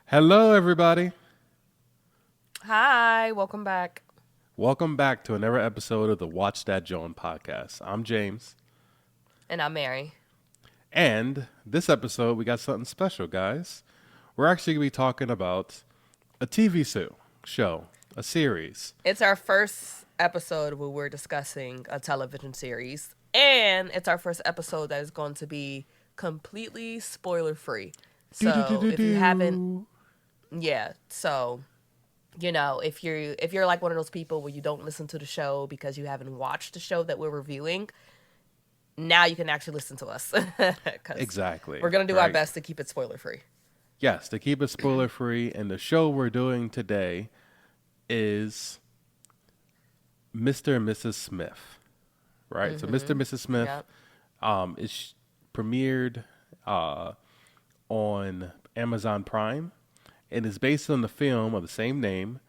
Hello, everybody. Hi, welcome back. Welcome back to another episode of the Watch That Joan podcast. I'm James. And I'm Mary. And this episode, we got something special, guys. We're actually going to be talking about a TV show, a series. It's our first episode where we're discussing a television series. And it's our first episode that is going to be completely spoiler free. So if you haven't, Do-do-do-do-do. yeah. So, if you're like one of those people where you don't listen to the show because you haven't watched the show that we're reviewing, now you can actually listen to us. Because Exactly. we're going to do our Right. best to keep it spoiler free. Yes, to keep it spoiler free. And the show we're doing today is Mr. and Mrs. Smith. Right? So, Mr. and Mrs. Smith Yep. is premiered on Amazon Prime and is based on the film of the same name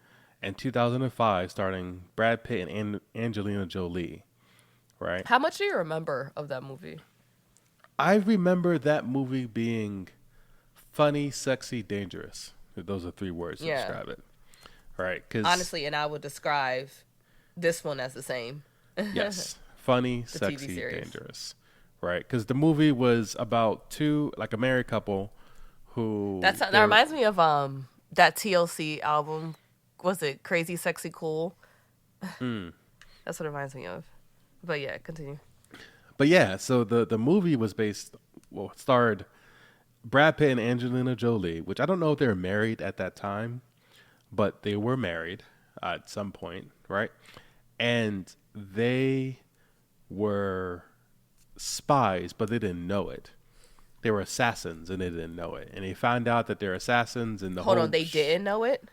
in 2005 starring Brad Pitt and Angelina Jolie, right? How much do you remember of that movie? I remember that movie being funny, sexy, dangerous. Those are three words to Yeah. describe it, right? Because, Honestly, and I would describe this one as the same. yes, funny, The TV sexy, series. dangerous, right? Because the movie was about like a married couple who That they're reminds me of that TLC album. Was it Crazy Sexy Cool? That's what it reminds me of. But yeah, continue. But yeah, so the movie was starred Brad Pitt and Angelina Jolie, which I don't know if they were married at that time, but they were married at some point, right? And they were spies, but they didn't know it. They were assassins, and they didn't know it. And they found out that they're assassins, and the Hold whole on, they didn't know it.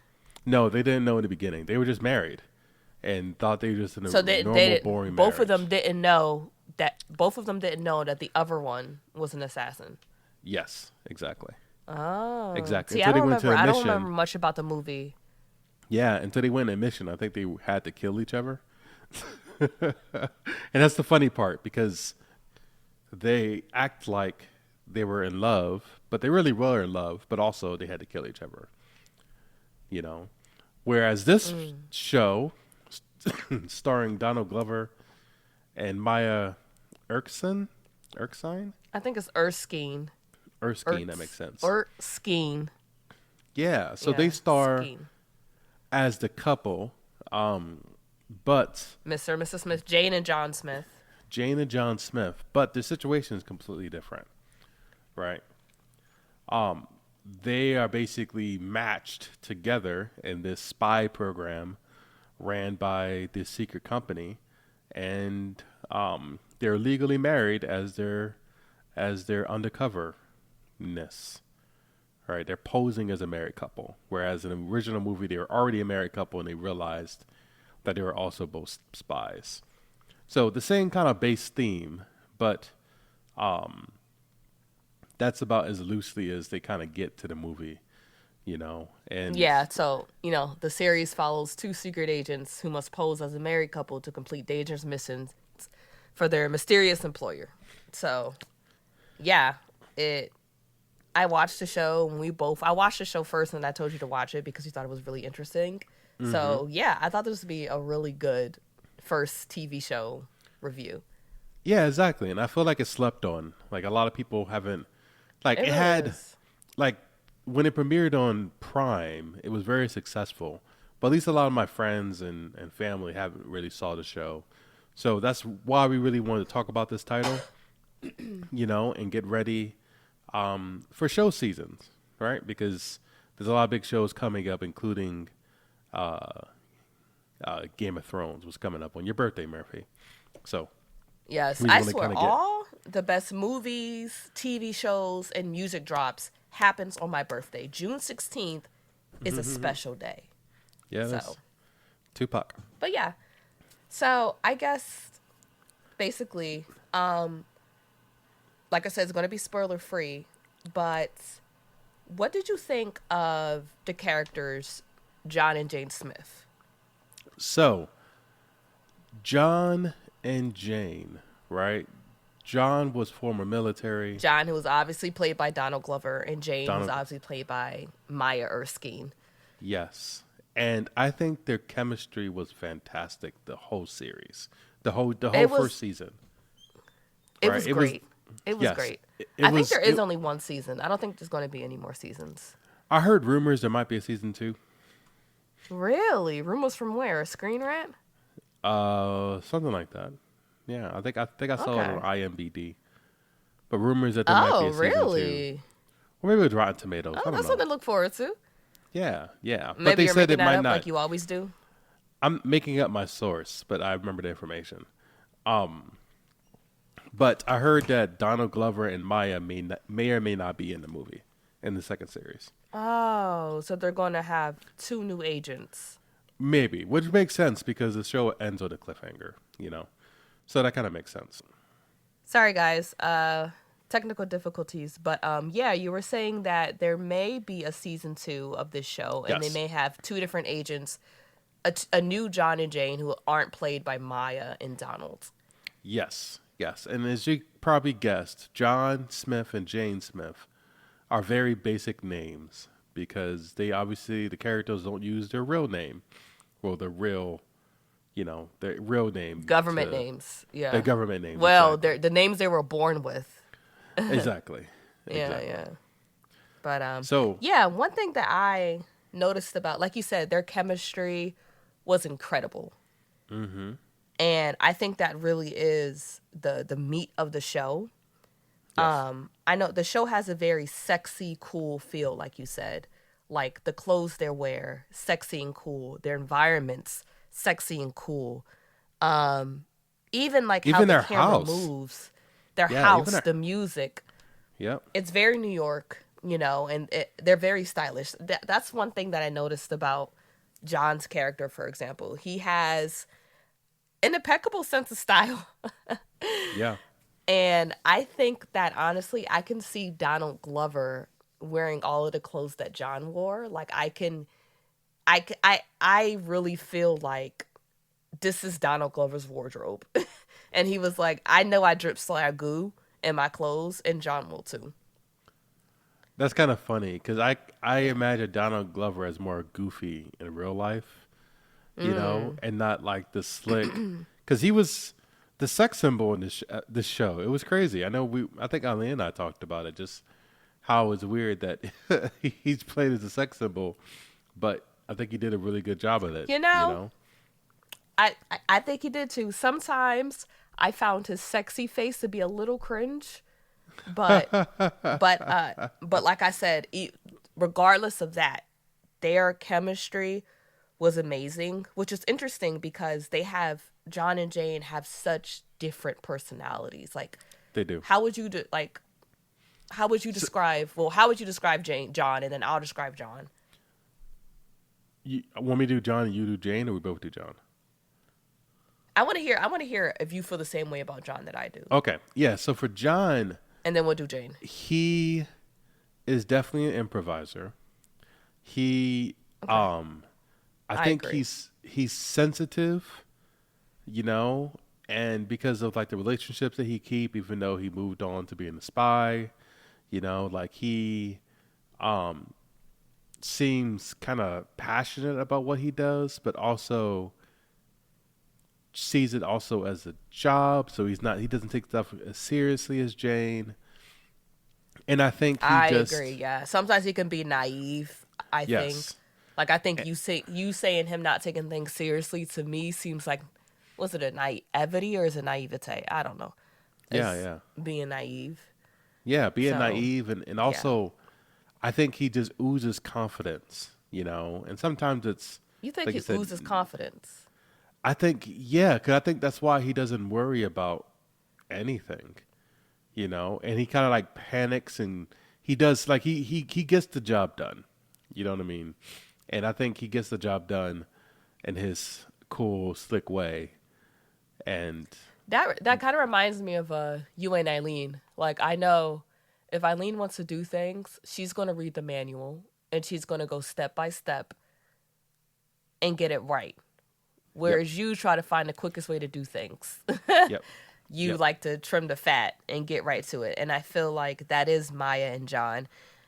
no, they didn't know in the beginning. They were just married, and thought they were just in a So normal, boring both of them marriage. didn't know that the other one was an assassin. Yes, exactly. Oh, Exactly. see, Until they went to a I don't remember mission. much about the movie. Yeah, until they went on a mission. I think they had to kill each other. And that's the funny part because they act like they were in love, but they really were in love, but also they had to kill each other, you know? Whereas this show, starring Donald Glover and Maya Erskine, Erskine? I think it's Erskine. Erskine, that makes sense. Erskine. Yeah, so Yeah, they star Skeen. as the couple, but Mr. and Mrs. Smith, Jane and John Smith. Jane and John Smith, but the situation is completely different, right? They are basically matched together in this spy program ran by this secret company, and they're legally married as their undercoverness, right? They're posing as a married couple, whereas in the original movie they were already a married couple and they realized that they were also both spies. So the same kind of base theme, but that's about as loosely as they kind of get to the movie, you know. And Yeah, so, the series follows two secret agents who must pose as a married couple to complete dangerous missions for their mysterious employer. So, yeah, I watched the show and I watched the show first and I told you to watch it because you thought it was really interesting. So, yeah, I thought this would be a really good first TV show review. yeah, exactly. And I feel like it's slept on. Like a lot of people haven't like It it really had is. like when it premiered on Prime, it was very successful. But at least a lot of my friends and family haven't really saw the show. So that's why we really wanted to talk about this title, and get ready for show seasons, right? Because there's a lot of big shows coming up, including uh, Game of Thrones was coming up on your birthday, Murphy. So Yes, we just I want to kind swear of get all the best movies, TV shows, and music drops happens on my birthday. June 16th is a special day. yeah, So, that's Tupac. but yeah. So, I guess basically, like I said, it's going to be spoiler free, but what did you think of the characters John and Jane Smith? So John and Jane, right? John was former military. John, who was obviously played by Donald Glover, and Jane, who's Donald, obviously played by Maya Erskine. yes, and I think their chemistry was fantastic. The whole series, the whole first season. It Right? was great. It was Yes, great. it I think was. there is only one season. I don't think there's going to be any more seasons. I heard rumors there might be a season 2. Really? Rumors from where? Screen Rant? Something like that. Yeah, I think I saw it Okay. on IMDb. But rumors that there might be Oh, a season 2. really? Or maybe with Rotten Tomatoes. Oh, I don't that's know. something to look forward to. Yeah, yeah. But Maybe they you're said making it that might up not. like you always do. I'm making up my source, but I remember the information. But I heard that Donald Glover and Maya may or may not be in the movie in the second series. Oh, so they're going to have 2 new agents. Maybe, which makes sense because the show ends with a cliffhanger, So that kind of makes sense. Sorry, guys. Technical difficulties. But yeah, you were saying that there may be a season 2 of this show, and Yes. they may have 2 different agents, a new John and Jane who aren't played by Maya and Donald. Yes, yes. And as you probably guessed, John Smith and Jane Smith are very basic names because the characters don't use their real name. Well, their real name. Government names. Yeah. Their government names. Well, exactly. they're the names they were born with. Exactly. Yeah, Exactly. yeah. But So yeah, one thing that I noticed about, like you said, their chemistry was incredible. Mm-hmm. And I think that really is the meat of the show. Yes. I know the show has a very sexy, cool feel, like you said. Like the clothes they wear, sexy and cool. Their environments, sexy and cool. Even like how Even the their camera house. moves, their Yeah, house, even the music. Yep. It's very New York, and they're very stylish. That's one thing that I noticed about John's character, for example. He has an impeccable sense of style. Yeah. And I think that honestly, I can see Donald Glover wearing all of the clothes that John wore. Like I really feel like this is Donald Glover's wardrobe. And he was like, I know I drip slab goo in my clothes, and John will too. That's kind of funny because I imagine Donald Glover as more goofy in real life, and not like the slick. Because he was the sex symbol in this show. It was crazy. I think Ali and I talked about it. Just how it's weird that he's played as a sex symbol, but I think he did a really good job of it. I think he did too. Sometimes I found his sexy face to be a little cringe, but like I said, regardless of that, their chemistry was amazing, which is interesting because John and Jane have such different personalities. Like They do. how would you describe John, and then I'll describe John. You want me to do John and you do Jane, or we both do John? I want to hear if you feel the same way about John that I do. Okay. Yeah. So for John, And then we'll do Jane. he is definitely an improviser. He I think agree. he's sensitive, and because of like the relationships that he keep, even though he moved on to being a spy, like he seems kind of passionate about what he does, but also sees it also as a job. So he doesn't take stuff as seriously as Jane. And I think I agree. Yeah, sometimes he can be naive. I think, Yes. like I think you saying him not taking things seriously to me seems like, was it a naivety or is it naivete? I don't know. Yeah, It's yeah. being naive. Yeah, being So, naive and also I think he just oozes confidence, and sometimes it's You think like he you said, loses confidence? I think, yeah, because I think that's why he doesn't worry about anything, and he kind of like panics and he does like he gets the job done, you know what I mean? And I think he gets the job done in his cool, slick way. And That kind of reminds me of you and Eileen. Like I know if Eileen wants to do things, she's gonna read the manual and she's gonna go step by step and get it right. Whereas you try to find the quickest way to do things. yep, You Yep. like to trim the fat and get right to it. And I feel like that is Maya and John,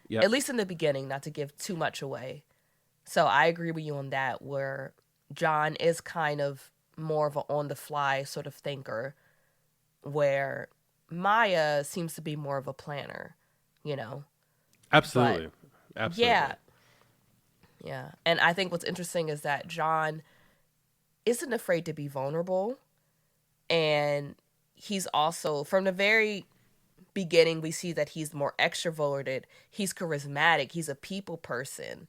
Yep. at least in the beginning, not to give too much away. So I agree with you on that, where John is kind of more of an on the fly sort of thinker, where Maya seems to be more of a planner, you know? Absolutely. Absolutely. Yeah. Yeah. And I think what's interesting is that John isn't afraid to be vulnerable. And he's also, from the very beginning, we see that he's more extroverted. He's charismatic. He's a people person.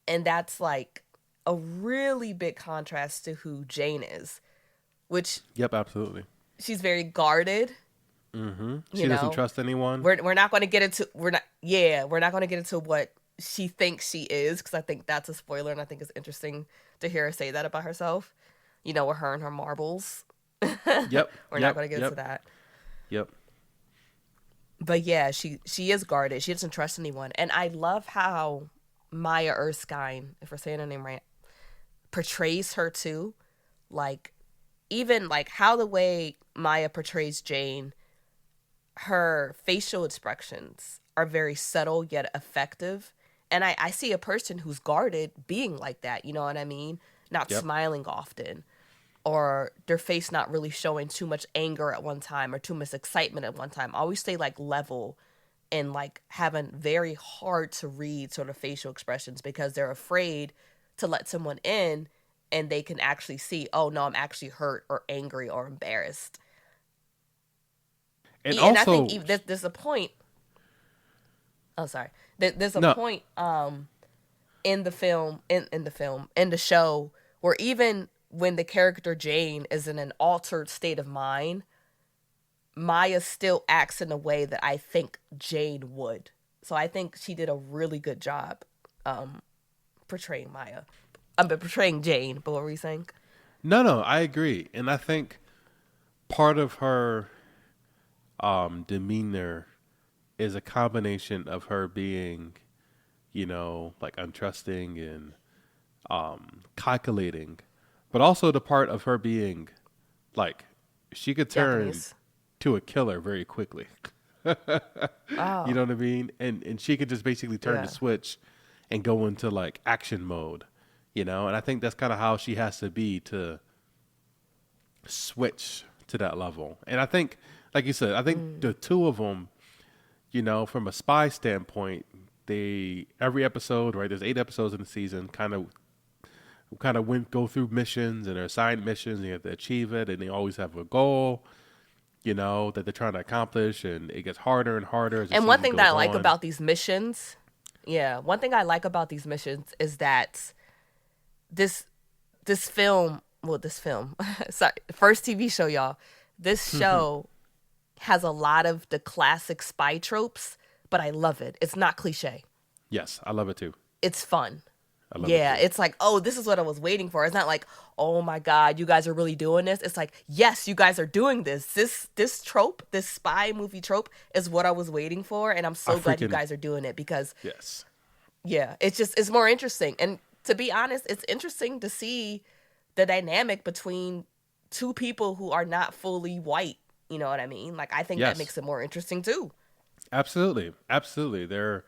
And that's like a really big contrast to who Jane is, which Yep. Absolutely. she's very guarded. She doesn't trust anyone. We're not going to get into we're not going to get into what she thinks she is, because I think that's a spoiler, and I think it's interesting to hear her say that about herself. You know, with her and her marbles. Yep. We're not going to get into that. Yep. But yeah, she is guarded. She doesn't trust anyone, and I love how Maya Erskine, if we're saying her name right, portrays her too. Like, even like how the way Maya portrays Jane, her facial expressions are very subtle yet effective. And I see a person who's guarded being like that, you know what I mean? Not Yep. smiling often, or their face not really showing too much anger at one time or too much excitement at one time. Always stay like level and like having very hard to read sort of facial expressions, because they're afraid to let someone in and they can actually see, oh no, I'm actually hurt or angry or embarrassed. And I also, think even, there's a point. Oh, sorry. There's a No. point in the film, in the show, where even when the character Jane is in an altered state of mind, Maya still acts in a way that I think Jane would. So I think she did a really good job portraying Maya. But portraying Jane. But what were you saying? no, I agree, and I think part of her demeanor is a combination of her being, like untrusting and calculating, but also the part of her being like she could turn Japanese. to a killer very quickly. You know what I mean? And she could just basically turn Yeah. the switch and go into like action mode, And I think that's kind of how she has to be to switch to that level. And I think, like you said, I think the two of them, from a spy standpoint, every episode, right? There's 8 episodes in the season, kind of go through missions, and they're assigned missions, and you have to achieve it, and they always have a goal, that they're trying to accomplish, and it gets harder and harder as the And one season thing that I goes like on. about these missions, one thing I like about these missions is that this film, sorry, first TV show, y'all. This show has a lot of the classic spy tropes, but I love it. It's not cliche. Yes, I love it too. It's fun. I love it too. It's like, oh, this is what I was waiting for. It's not like, oh my God, you guys are really doing this. It's like, yes, you guys are doing this. This trope, this spy movie trope, is what I was waiting for, and I'm so glad you guys are doing it, because Yes. it's more interesting. And to be honest, it's interesting to see the dynamic between two people who are not fully white. You know what I mean? Like, I think Yes. that makes it more interesting too. Absolutely. Absolutely. They're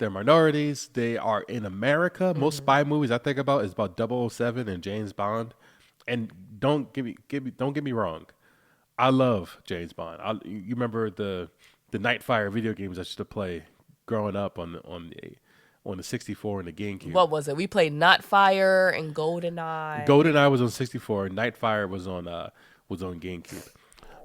minorities. They are in America. Most spy movies I think about is about 007 and James Bond. And don't get me wrong. I love James Bond. You remember the Nightfire video games I used to play growing up on the 64 and the GameCube. What was it? We played Notfire and GoldenEye. GoldenEye was on 64, and Nightfire was on GameCube.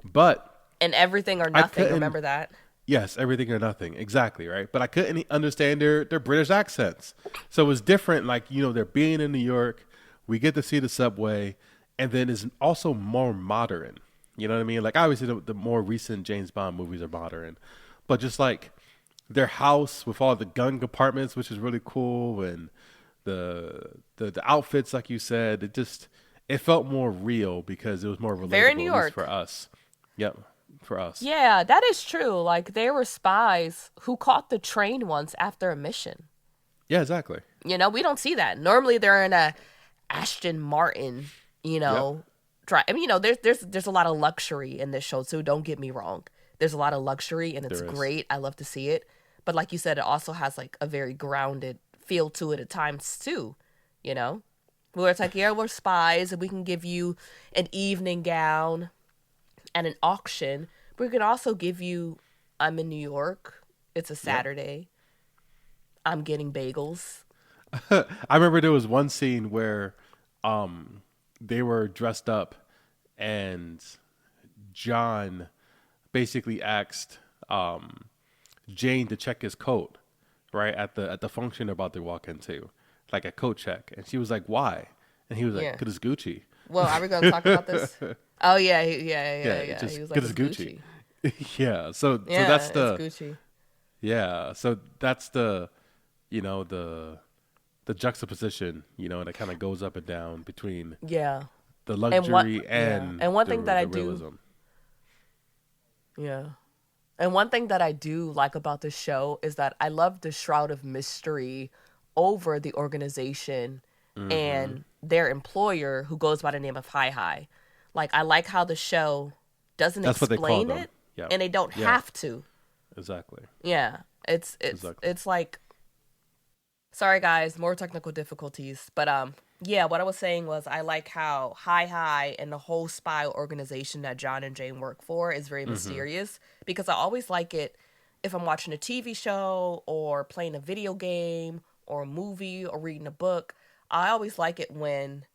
But And Everything or Nothing. couldn't- Remember that? yes, everything or nothing. Exactly, right? But I couldn't understand their British accents. So it was different. Like, they're being in New York. We get to see the subway. And then it's also more modern. You know what I mean? Like, obviously, the more recent James Bond movies are modern. But just like their house with all the gun compartments, which is really cool. And the outfits, like you said, it felt more real because it was more relatable. Very New at least York. for us. Yep, for us. Yeah, that is true. Like, there were spies who caught the train once after a mission. Yeah, exactly. We don't see that. Normally they're in a Aston Martin, try. I mean, there's a lot of luxury in this show too. Don't get me wrong. There's a lot of luxury, and it's There is. great. I love to see it. But like you said, it also has like a very grounded feel to it at times too. You know, where it's like, yeah, we're spies, and we can give you an evening gown and an auction. But we can also give you, I'm in New York. It's a Saturday. I'm getting bagels. I remember there was one scene where they were dressed up and John basically asked Jane to check his coat, right, at the function they're about to walk into, like a coat check, and she was like, "Why?" And he was like, Yeah. "'Cause it's Gucci." Well, are we going to talk about this? Oh yeah, yeah. Just He was 'cause like, it's it's Gucci. Gucci. Yeah, so Yeah, that's it's the Gucci. yeah, so that's the you know the juxtaposition, and it kind of goes up and down between Yeah, the and what? luxury Yeah, and and one the, thing that I the do. realism. Yeah, and one thing that I do like about this show is that I love the shroud of mystery over the organization and their employer, who goes by the name of Hi Hi. Like, I like how the show doesn't That's what they call explain them. it, Yeah, and they don't yeah, have to. exactly, Yeah, exactly. it's like, sorry guys, more technical difficulties, but yeah, what I was saying was I like how Hi Hi and the whole spy organization that John and Jane work for is very mysterious, because I always like it if I'm watching a TV show or playing a video game or a movie or reading a book. I always like it when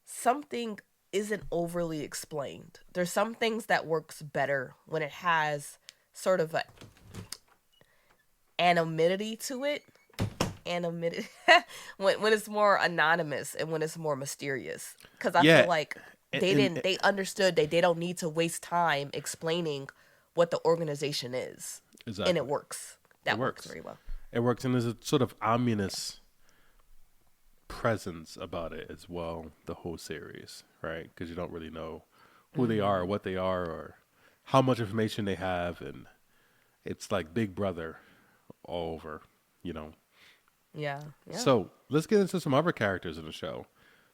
something isn't overly explained. There's some things that works better when it has sort of a anonymity to it. Anonymity. when it's more anonymous and when it's more mysterious, because I Yeah, feel like and they understood they don't need to waste time explaining what the organization is, exactly, and it works. That it works works. very well. It works, and there's a sort of ominous presence about it as well. The whole series, right? Because you don't really know who they are, or what they are, or how much information they have, and it's like Big Brother all over, you know. Yeah, yeah. So let's get into some other characters in the show.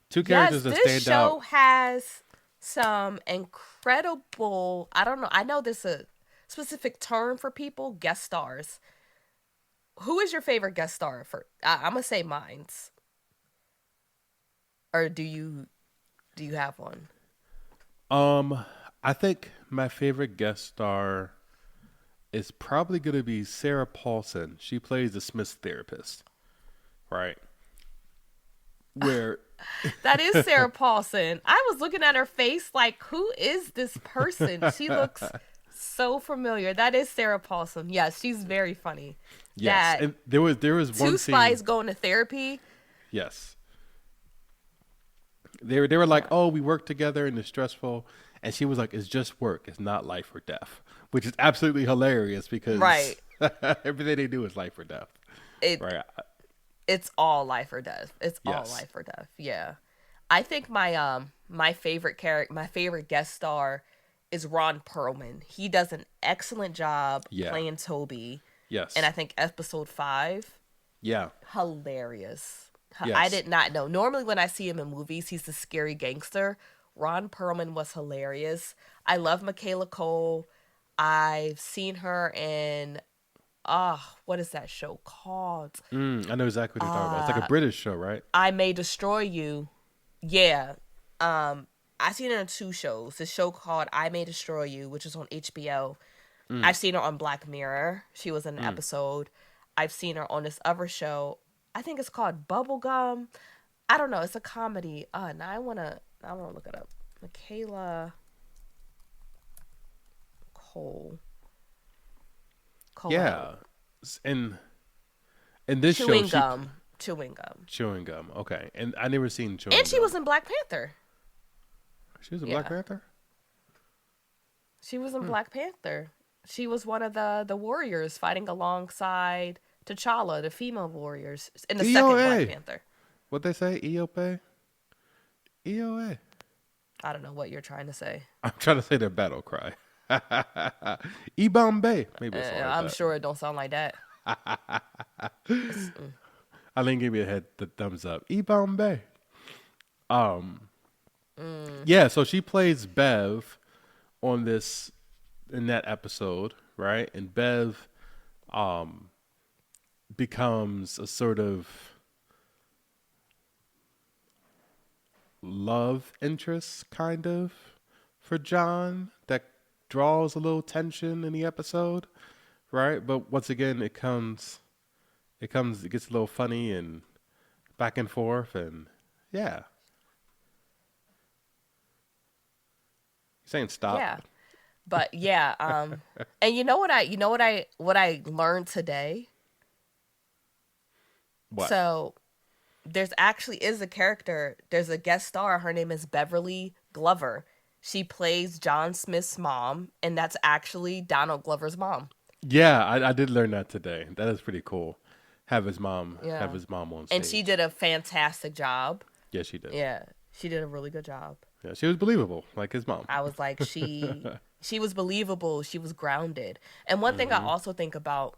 Two Yes, characters that this stand out. show has some incredible. I don't know. I know there's a specific term for people, guest stars. Who is your favorite guest star? I'm gonna say mine's. Or do you have one? I think my favorite guest star is probably going to be Sarah Paulson. She plays the Smith's therapist, right? Where That is Sarah Paulson. I was looking at her face like, who is this person? She looks so familiar. That is Sarah Paulson. Yes, she's very funny. yes, That and there was one two scene. spies going to therapy. Yes, they were like, oh, we work together and it's stressful, and she was like, it's just work. It's not life or death, which is absolutely hilarious because Right. everything they do is life or death, It right? it's all life or death. It's all Yes. life or death. Yeah. I think my favorite my favorite guest star is Ron Perlman. He does an excellent job Yeah. playing Toby. Yes, And I think episode 5, yeah, hilarious. I yes. did not know. Normally when I see him in movies, he's the scary gangster. Ron Perlman was hilarious. I love Michaela Cole. I've seen her in what is that show called? I know exactly what you're talking about. It's like a British show, right? I May Destroy You. Yeah. I seen her in 2 shows. This show called I May Destroy You, which is on HBO. I've seen her on Black Mirror. She was in an episode. I've seen her on this other show. I think it's called Bubblegum. I don't know. It's a comedy. Now I wanna look it up. Michaela Cole. Cole. Yeah, and this show, Chewing gum. Chewing gum. chewing gum. Okay, and I never seen chewing. And she gum. was in Black Panther. She was a Yeah. Black Panther. She was in Black Panther. She was one of the warriors fighting alongside T'Challa, the female warriors, in the second EOA. Black Panther. What they say? EOP. EOA. I don't know what you're trying to say. I'm trying to say their battle cry. E Bombay. Maybe it's like I'm that. sure it don't sound like that. Eileen gave me the thumbs up. E Bombay. Yeah, so she plays Bev on this in that episode, right? And Bev um becomes a sort of love interest kind of for John that draws a little tension in the episode, right? But once again it gets a little funny and back and forth and yeah. You're saying stop. Yeah. But yeah, and you know what I learned today? What? So there's actually is a character, there's a guest star, her name is Beverly Glover. She plays John Smith's mom, and that's actually Donald Glover's mom. Yeah, I did learn that today. That is pretty cool. Have Yeah. his mom on And she stage. did a fantastic job. Yeah, she did. Yeah. She did a really good job. Yeah, she was believable, like his mom. I was like, she was believable, she was grounded. And one thing I also think about,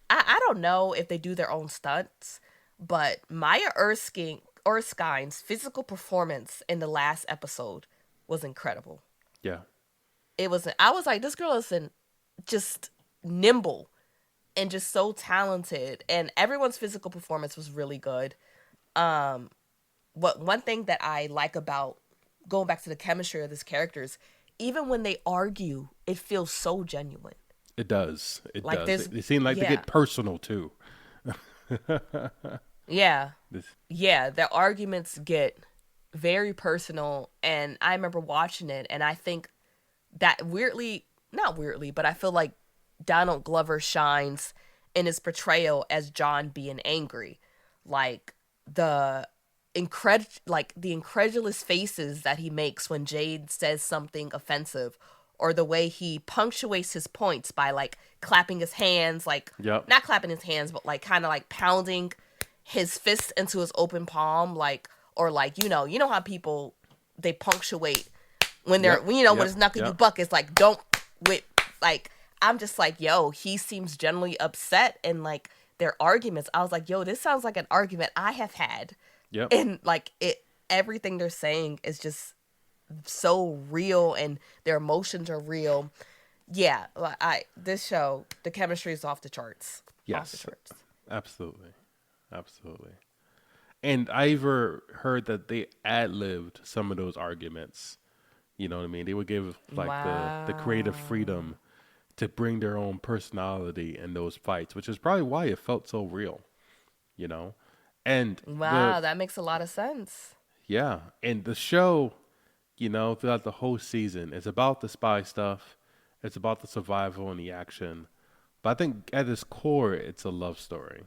I don't know if they do their own stunts, but Maya Erskine's physical performance in the last episode was incredible. Yeah, I was like, this girl is just nimble and just so talented, and everyone's physical performance was really good. What one thing that I like about going back to the chemistry of these characters, even when they argue, it feels so genuine. it does. It Like does. there's It seemed like they yeah. get personal too. Yeah. This, Yeah, the arguments get very personal, and I remember watching it, and I think that not weirdly, but I feel like Donald Glover shines in his portrayal as John being angry. Like the the incredulous faces that he makes when Jade says something offensive, or the way he punctuates his points by like clapping his hands, like Yep. not clapping his hands, but like kind of like pounding his fist into his open palm, like, or like, you know how people, they punctuate when they're, Yep. when Yep. it's knuckle you Yep. buck, it's like, don't with, like, I'm just like, yo, he seems generally upset, and like their arguments, I was like, yo, this sounds like an argument I have had. Yep. And like everything they're saying is just so real, and their emotions are real. Yeah, like this show, the chemistry is off the charts. Off the Yes. charts. Absolutely. Absolutely. And I ever heard that they ad-libbed some of those arguments. You know what I mean? They would give like the creative freedom to bring their own personality in those fights, which is probably why it felt so real. You know, and Wow, that makes a lot of sense. and the show, you know, throughout the whole season, is about the spy stuff. It's about the survival and the action. But I think at its core, it's a love story,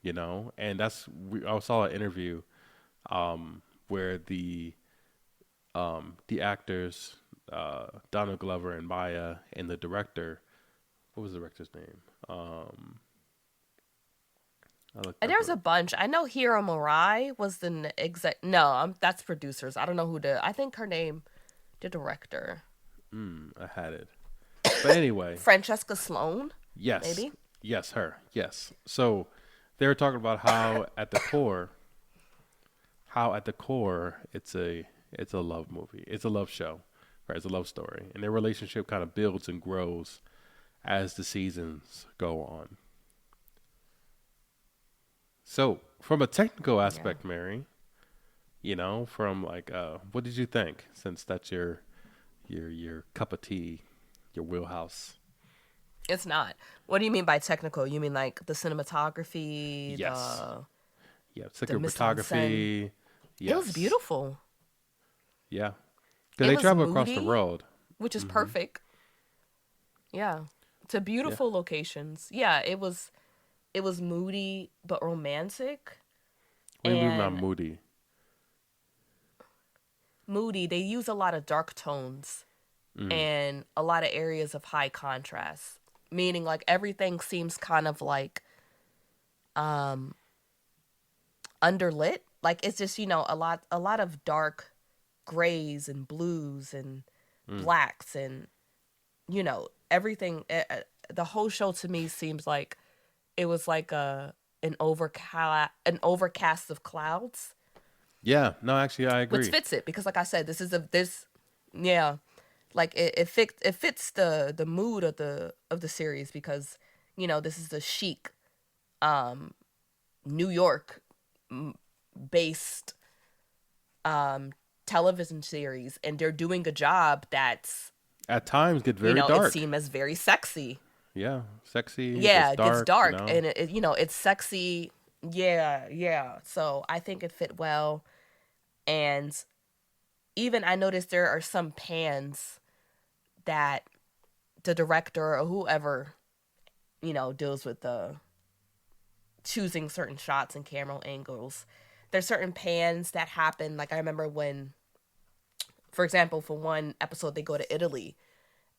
you know? And I saw an interview where the actors, Donald Glover and Maya, and the director, what was the director's name? I looked And up there's a bunch. I know Hiro Murai was the exec. No, that's producers. I don't know who I think her name, the director. I had it. But anyway, Francesca Sloan, yes. maybe? Yes, her. Yes. So they were talking about how at the core it's a love movie. It's a love show, right? It's a love story. And their relationship kind of builds and grows as the seasons go on. So, from a technical aspect, Mary, you know, from like what did you think, since that's your cup of tea, your wheelhouse? It's not. What do you mean by technical? You mean like the cinematography? Yes. Yeah, The mise en cinematography. It was Yes. beautiful. Yeah. Because It they was travel across the moody, road. which is perfect. Yeah. To Yeah. beautiful locations. Yeah, it was moody but romantic. What do you mean by And moody? moody, they use a lot of dark tones and a lot of areas of high contrast. Meaning like everything seems kind of like underlit. Like it's just, a lot of dark grays and blues and blacks, and everything, the whole show to me seems like it was like an overcast of clouds, Yeah, no, actually, I which agree. fits it because, like I said, yeah, like it fits the mood of the series because this is the chic New York based television series, and they're doing a job that's At times, get very it's dark. seen as very sexy. Yeah, sexy. It gets Yeah, it gets dark. You dark, know. and it's sexy. Yeah, yeah. So I think it fit well, and even I noticed there are some pans that the director or whoever deals with the choosing certain shots and camera angles. There's certain pans that happen. Like I remember when, for example, for one episode they go to Italy,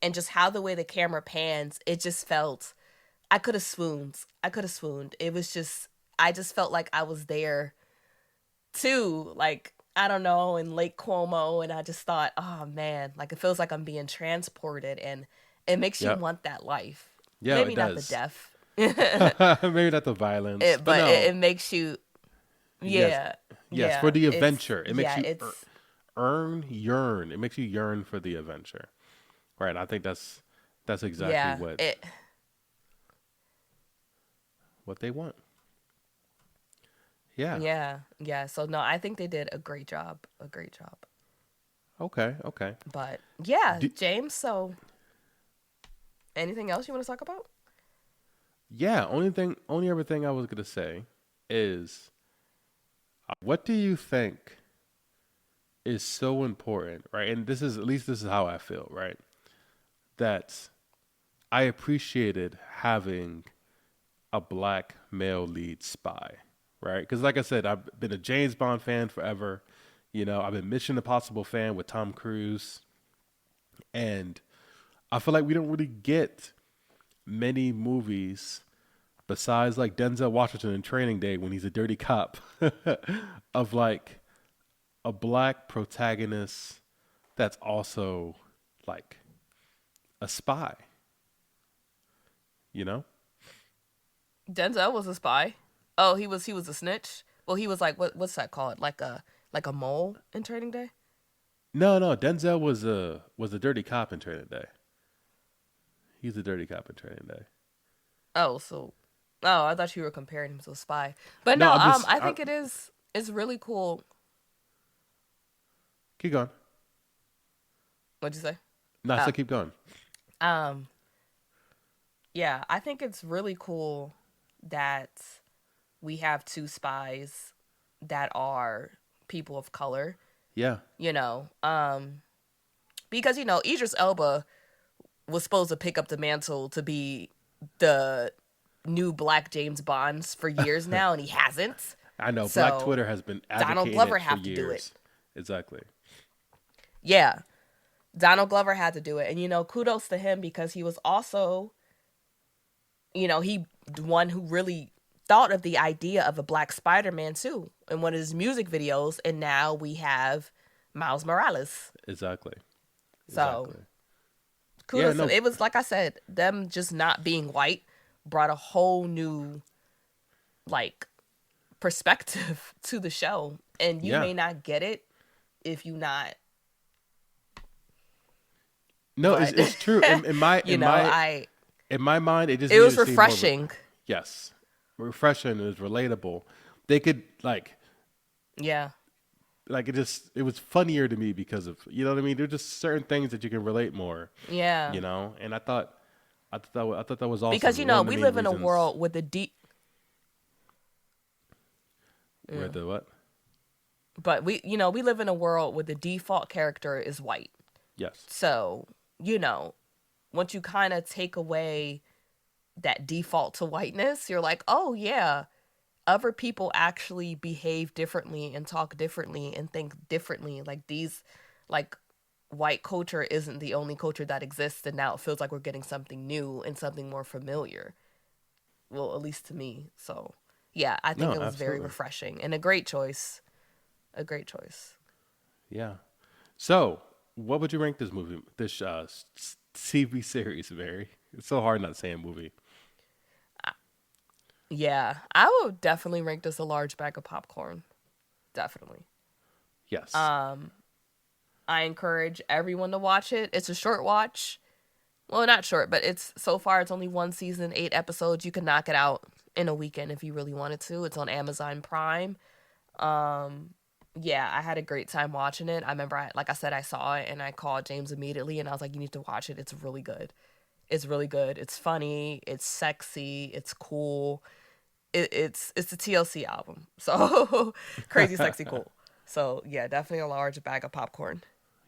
and just how the way the camera pans, it just felt. I could have swooned. I could have swooned. It was just. I just felt like I was there too. Like I don't know, in Lake Como, and I just thought, oh man, like it feels like I'm being transported, and it makes you Yep. want that life. Yeah, Maybe it not the does. death, Maybe not the violence, but but no. it makes you. Yes, Yeah, yes, for yeah. the adventure. It makes Yeah, you it's yearn. It makes you yearn for the adventure. Right. I think that's exactly yeah. It what they want. Yeah. Yeah, yeah. So no, I think they did a great job. A great job. Okay. Okay. But yeah, Do, James, so anything else you want to talk about? yeah. Only other thing I was gonna say is, what do you think is so important, right? And this is at least this is how I feel, right? That I appreciated having a black male lead spy, right? Because like I said, I've been a James Bond fan forever. You know, I've been Mission Impossible fan with Tom Cruise, and I feel like we don't really get many movies besides like Denzel Washington in Training Day when he's a dirty cop of like a black protagonist that's also like a spy, you know? Denzel was a spy. Oh, he was a snitch. Well, he was like what's that called? Like a mole in Training Day. No, no, Denzel was a dirty cop in Training Day. He's a dirty cop in Training Day. Oh, so oh, I thought you were comparing him to a spy. But No, no, I'm just I think it's really cool. keep going. What'd you say? No, so Oh, keep going. um, yeah, I think it's really cool that we have two spies that are people of color. Yeah, You know, because Idris Elba was supposed to pick up the mantle to be the new Black James Bonds for years now, and he hasn't. I know. Black So Twitter has been Donald advocating Glover it for have to do it. years. Exactly. Yeah, Donald Glover had to do it, and kudos to him because he was also, he the one who really thought of the idea of a Black Spider-Man too in one of his music videos, and now we have Miles Morales. Exactly. So Exactly. Yeah, kudos to him. no. It was like I said, them just not being white brought a whole new like perspective to the show, and you Yeah. may not get it if you not, No, but it's true. In my you know I in my mind, it just it needed was to seem more refreshing. yes, refreshing. It was relatable. They could Yeah, it was funnier to me because of you know what I mean. There's just certain things that you can relate more, yeah, And I thought that was awesome. because One of the we main live in a reasons world with the deep where the what? but we live in a world where the default character is white. Yes, So you know once you kind of take away that default to whiteness, you're like, oh yeah, other people actually behave differently and talk differently and think differently. Like these, like white culture isn't the only culture that exists, and now it feels like we're getting something new and something more familiar. Well, at least to me. So yeah, I think no, it was very absolutely, refreshing and a great choice. A great choice. yeah. So, what would you rank this movie, this TV series, Mary? It's so hard not saying movie. Yeah, I would definitely rank this a large bag of popcorn. Definitely. Yes. I encourage everyone to watch it. It's a short watch. Well, not short, but so far it's only one season, 8 episodes. You can knock it out in a weekend if you really wanted to. It's on Amazon Prime. Yeah, I had a great time watching it. I remember, like I said, I saw it and I called James immediately and I was like, you need to watch it. It's really good. It's really good. It's funny. It's sexy. It's cool. It's a TLC album. So crazy, sexy, cool. So yeah, definitely a large bag of popcorn.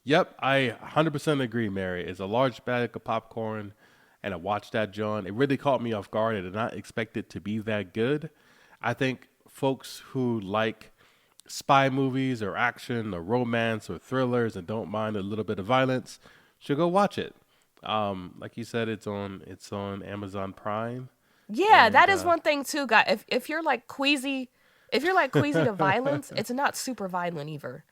Yep, I 100% agree, Mary. It's a large bag of popcorn, and I watched that, John. It really caught me off guard. I did not expect it to be that good. I think folks who like spy movies or action or romance or thrillers and don't mind a little bit of violence should go watch it. Like you said, it's on Amazon Prime, Yeah, and that is one thing too, guy. If you're like queasy, if you're like queasy to violence, it's not super violent either.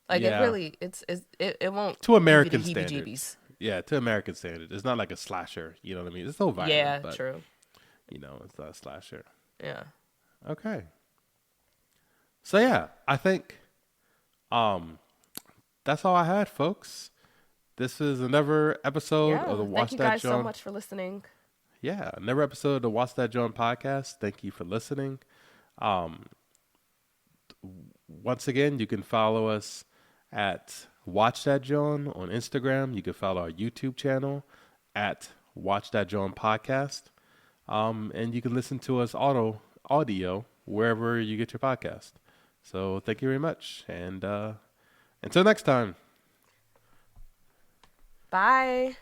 Like it yeah, really, it won't to give you the American heebie-jeebies. standards. Yeah, to American standards, it's not like a slasher. You know what I mean? It's so Yeah, violent, but true. it's not a slasher. Yeah. Okay. So yeah, I think um that's all I had, folks. This is another episode of the Yeah. Thank Watch you That guys so John. much for listening. Yeah, another episode of the Watch That John podcast. Thank you for listening. Um, Once again, you can follow us at Watch That John on Instagram. You can follow our YouTube channel at Watch That John podcast. And you can listen to us audio wherever you get your podcast. So thank you very much, and until next time. Bye.